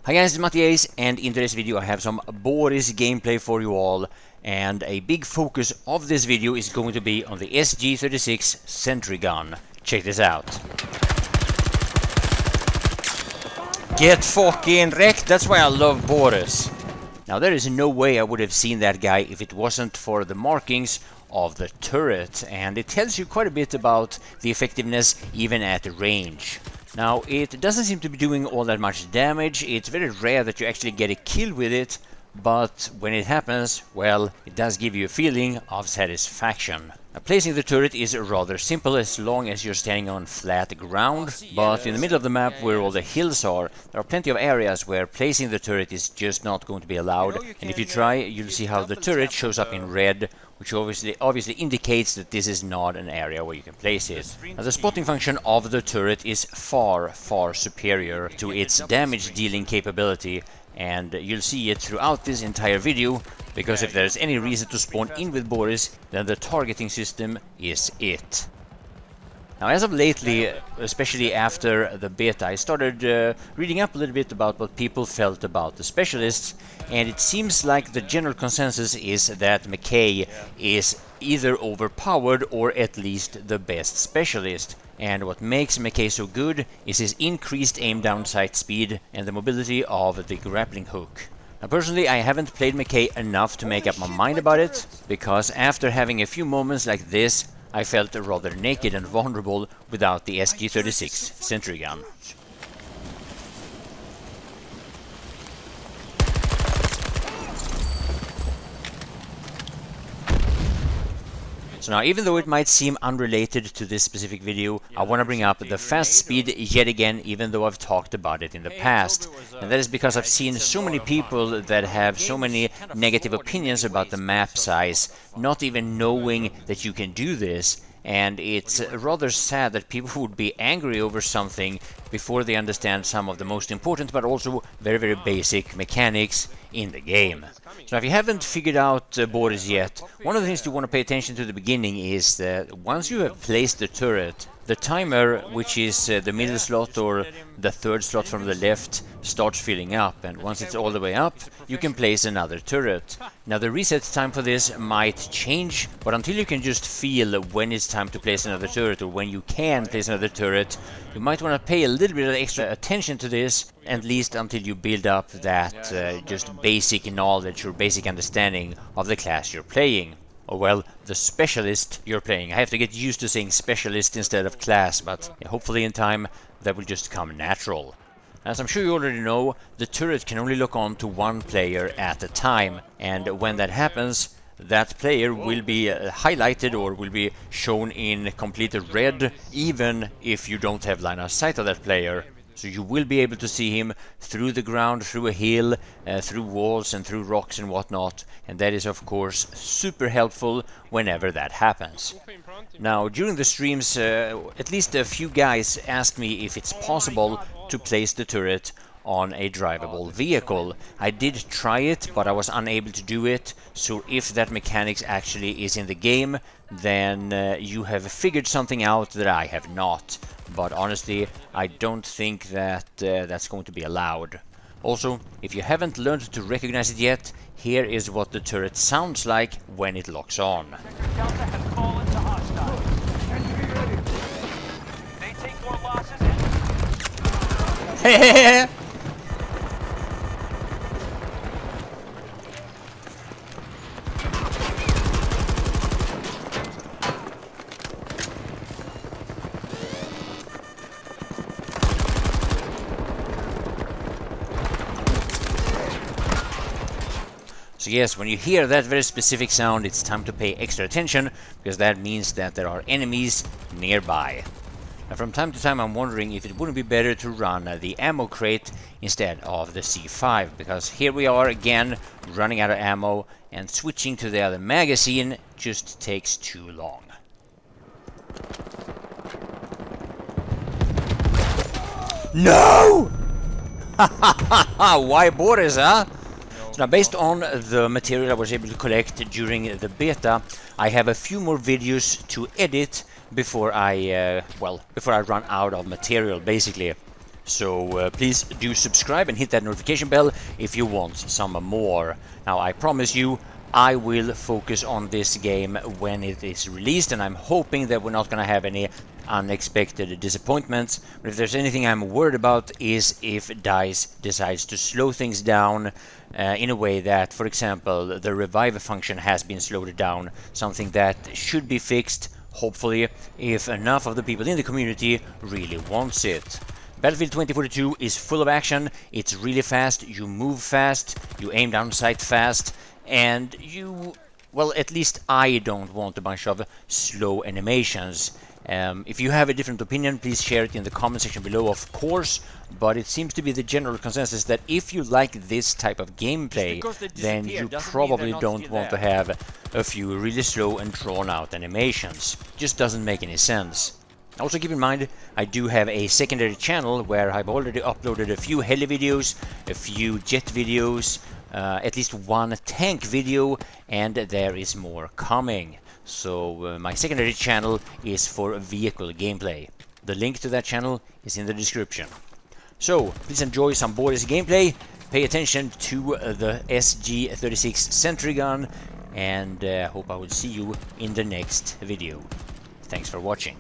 Hi guys, it's Mattiace, and in today's video I have some Boris gameplay for you all, and a big focus of this video is going to be on the SG-36 Sentry gun. Check this out. Get fokkin rekt, that's why I love Boris. Now there is no way I would have seen that guy if it wasn't for the markings of the turret, and it tells you quite a bit about the effectiveness even at range. Now, it doesn't seem to be doing all that much damage. It's very rare that you actually get a kill with it, but when it happens, well, it does give you a feeling of satisfaction. Now, placing the turret is rather simple as long as you're standing on flat ground, but in the middle of the map where all the hills are, there are plenty of areas where placing the turret is just not going to be allowed, and if you try, you'll see how the turret shows up in red, which obviously indicates that this is not an area where you can place it. Now, the spotting function of the turret is far superior to its damage dealing capability, and you'll see it throughout this entire video, because if there's any reason to spawn in with Boris, then the targeting system is it. Now, as of lately, especially after the beta, I started reading up a little bit about what people felt about the specialists, and it seems like the general consensus is that Mattiace is either overpowered or at least the best specialist. And what makes Mattiace so good is his increased aim down sight speed and the mobility of the grappling hook. Now, personally, I haven't played Mattiace enough to make up my mind about it, because after having a few moments like this, I felt rather naked and vulnerable without the SG-36 Sentry gun. So now, even though it might seem unrelated to this specific video, I want to bring up the fast speed yet again, even though I've talked about it in the past. And that is because I've seen so many people that have so many negative opinions about the map size, not even knowing that you can do this. And it's rather sad that people would be angry over something before they understand some of the most important but also very basic mechanics in the game. So if you haven't figured out Boris yet, one of the things you want to pay attention to at the beginning is that once you have placed the turret, the timer, which is the middle slot or the third slot from the left, starts filling up, and once it's all the way up, you can place another turret. Now, the reset time for this might change, but until you can just feel when it's time to place another turret or when you can place another turret, you might want to pay a little bit of extra attention to this, at least until you build up that just basic knowledge or basic understanding of the class you're playing. Or, well, the specialist you're playing. I have to get used to saying specialist instead of class, but hopefully in time that will just come natural. As I'm sure you already know, the turret can only lock on to one player at a time, and when that happens, that player will be highlighted or will be shown in complete red, even if you don't have line of sight of that player. So you will be able to see him through the ground, through a hill, through walls and through rocks and whatnot, and that is of course super helpful whenever that happens. Now, during the streams, at least a few guys asked me if it's possible to place the turret on a drivable vehicle. I did try it, but I was unable to do it, so if that mechanics actually is in the game, then you have figured something out that I have not. But honestly, I don't think that that's going to be allowed. Also, if you haven't learned to recognize it yet, here is what the turret sounds like when it locks on. Hehehe! So yes, when you hear that very specific sound, it's time to pay extra attention, because that means that there are enemies nearby. Now, from time to time I'm wondering if it wouldn't be better to run the ammo crate instead of the C5, because here we are again running out of ammo, and switching to the other magazine just takes too long. No! Why Boris, huh? So now, based on the material I was able to collect during the beta, I have a few more videos to edit before I run out of material, basically. So please do subscribe and hit that notification bell if you want some more. Now I promise you I will focus on this game when it is released, and I'm hoping that we're not going to have any unexpected disappointments. But if there's anything I'm worried about is if DICE decides to slow things down in a way that, for example, the revive function has been slowed down, something that should be fixed, hopefully, if enough of the people in the community really wants it. Battlefield 2042 is full of action, it's really fast, you move fast, you aim down sight fast, and you, well, at least I don't want a bunch of slow animations. If you have a different opinion, please share it in the comment section below, of course, but it seems to be the general consensus that if you like this type of gameplay, then you probably don't want to have a few really slow and drawn out animations. Just doesn't make any sense. Also keep in mind, I do have a secondary channel where I've already uploaded a few heli videos, a few jet videos, at least one tank video, and there is more coming. So my secondary channel is for vehicle gameplay. The link to that channel is in the description. So please enjoy some Boris gameplay, pay attention to the SG-36 Sentry gun, and hope I will see you in the next video. Thanks for watching.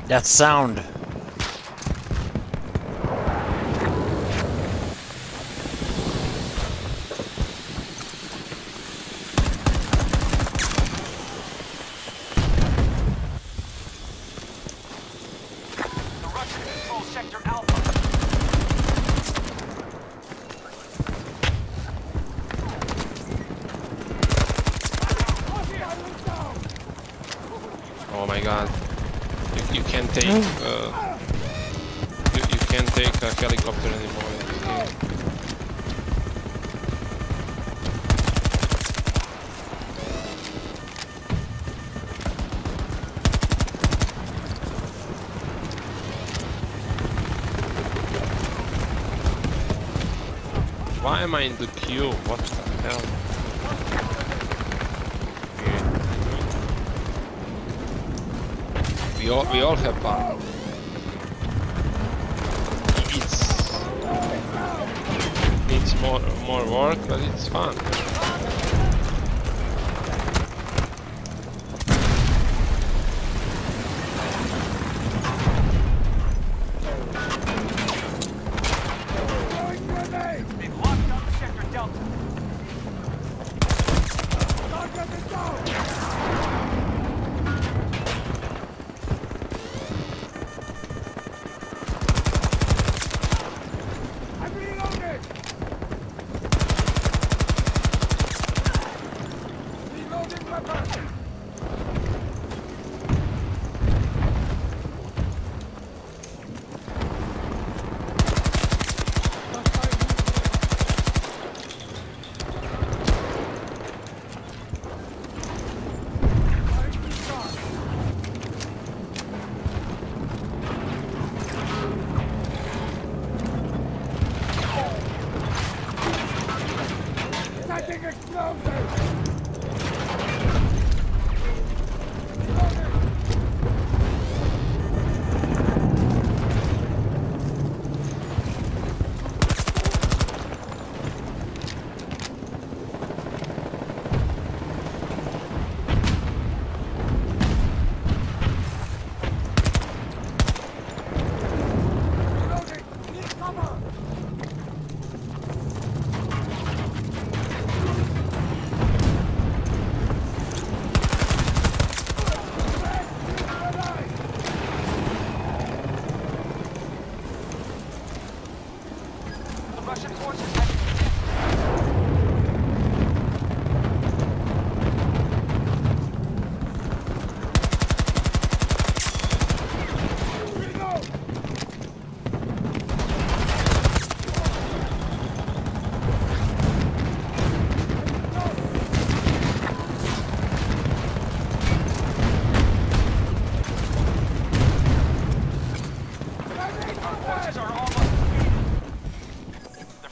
That sound. Oh my god. You can't take you can't take a helicopter anymore in this game. Why am I in the queue? What the hell? We all have fun. It's more work, but it's fun. They've locked down the sector Delta.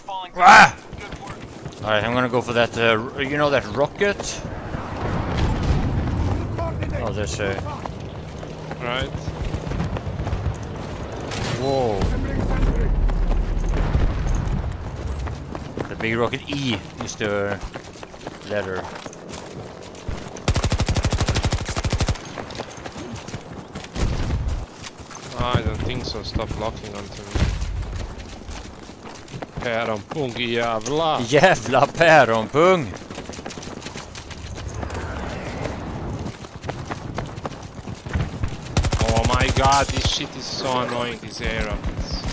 falling. Ah! Good work. Alright, I'm gonna go for that, you know that rocket? Oh, there's a... Right. Whoa. The big rocket E is the letter. I don't think so. Stop locking onto me. Päronpung, jävla! Jävla päronpung! Oh my god, this shit is so annoying, these air rockets.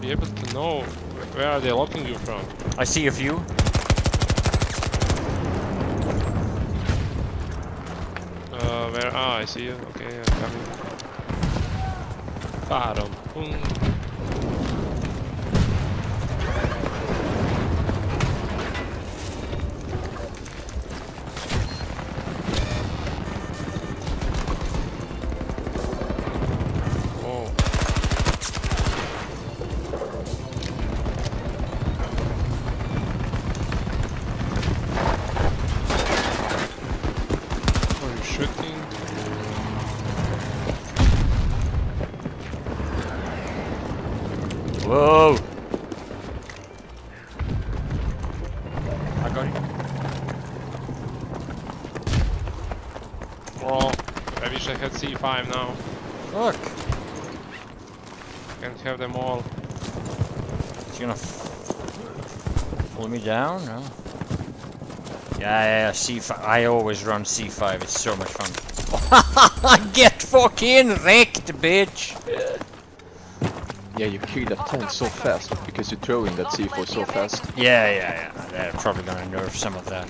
Be able to know where are they locking you from? I see a few. Where? Ah, I see you. Okay, I'm coming. Päronpung. Oh. Are you shooting? Whoa! I got it. Oh, I wish I had C5 now. Fuck! Can't have them all. It's gonna pull me down? No? Yeah, C5. I always run C5. It's so much fun. Get fucking wrecked, bitch! Yeah, you kill that tank so fast because you're throwing that C4 so fast. Yeah. They're probably gonna nerf some of that.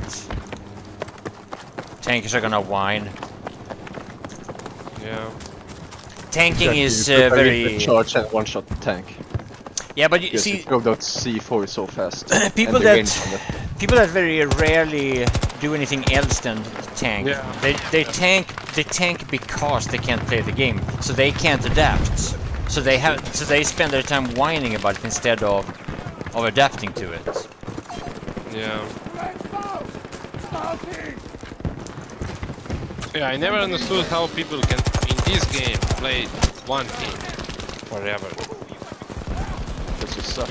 Tankers are gonna whine. Yeah. Tanking is You prepare very... the charge and one-shot the tank. Yeah, but you Because see... you throw that C4 so fast. people and the range on that... People that very rarely do anything else than tank. Yeah. They tank because they can't play the game. So they can't adapt. So they spend their time whining about it instead of adapting to it. Yeah. Yeah, I never understood how people can, in this game, play one team forever. Because you suck.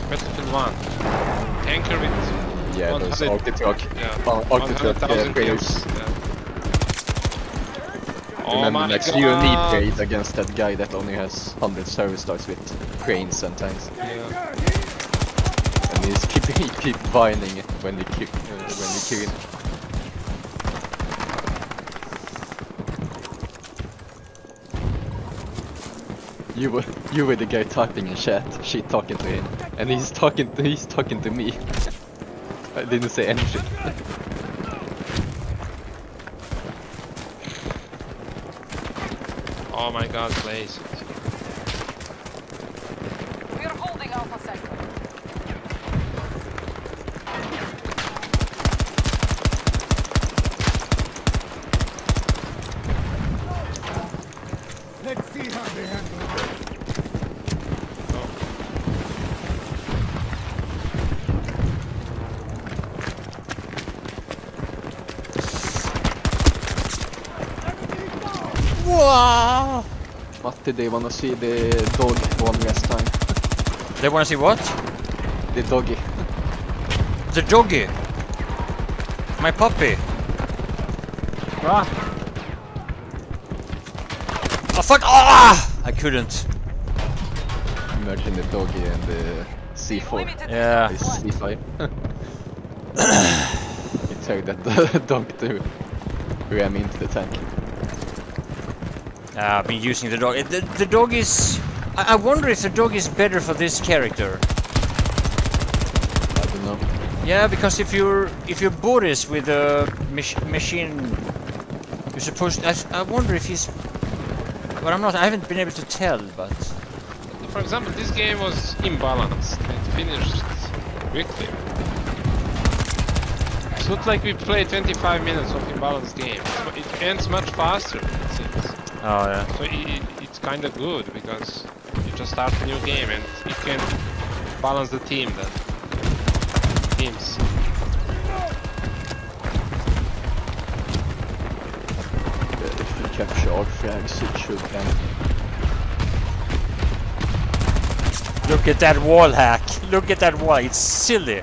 Battlefield 1. Tanker with Yeah, those 100 Arctic yeah, Arctic 100,000 players. kills. Yeah. Oh Remember my next god! you need trade against that guy that only has 100 service stars with cranes and tanks. Yeah. And he's keep whining when you kill him. You were the guy typing in chat, shit talking to him, and he's talking to me. I didn't say anything. Oh my god, please. We're holding Alpha Sector. Let's see how they handle it. Wow! Matti, they wanna see the dog one last time. They wanna see what? The doggy. The doggy! My puppy! Ah! Oh fuck! Ah! I couldn't. Imagine the doggy and the C4. Yeah. It's C5. You tell that the dog to ram into the tank. I've been using the dog. The dog is... I wonder if the dog is better for this character. I don't know. Yeah, because if you're Boris with a machine, you're supposed to, I wonder if he's... But I haven't been able to tell, but... For example, this game was imbalanced. It finished quickly. It looked like we played 25 minutes of imbalanced game. It ends much faster, it seems. Oh, yeah. So it's kind of good, because you just start a new game and it can balance the team then. Teams. If you capture all frags, it should count. Look at that wall hack! Look at that wall, it's silly!